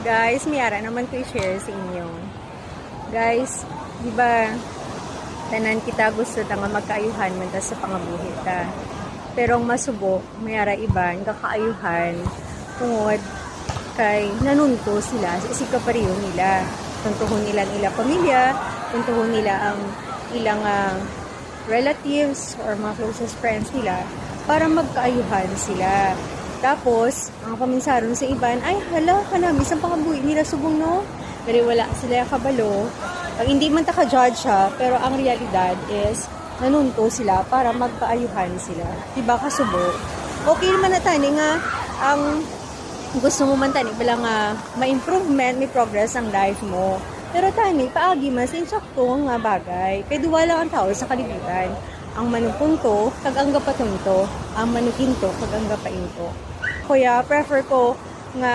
Guys, mayara naman ko i-share sa inyo. Guys, di ba, tanan kita gusto ta nga magkaayuhan man ta sa pangabuhi ta. Pero ang masubok, mayara iban, kakaayuhan, tungod kay nanunto sila sa isikapariyo nila. Tuntuhon nila ang ilang pamilya, tuntuhon nila ang ilang relatives or mga closest friends nila para magkaayuhan sila. Tapos, ang paminsaron sa iban, ay hala, kanami, isang pangabuhi nila subong no? Pero wala sila kabalo. Pag hindi man taka-judge siya, pero ang realidad is, nanunto sila para magkaayuhan sila. Diba kasubo? Okay naman na tani nga, ang gusto mo man tani, bala nga, ma-improvement, may progress ang life mo. Pero tani, paagi man sa insakto nga bagay. Kaya duwala ang tao sa kalibutan. Ang manupunto, kag-angga patunto. Ang manukinto, kag-angga painto. Kuya, prefer ko nga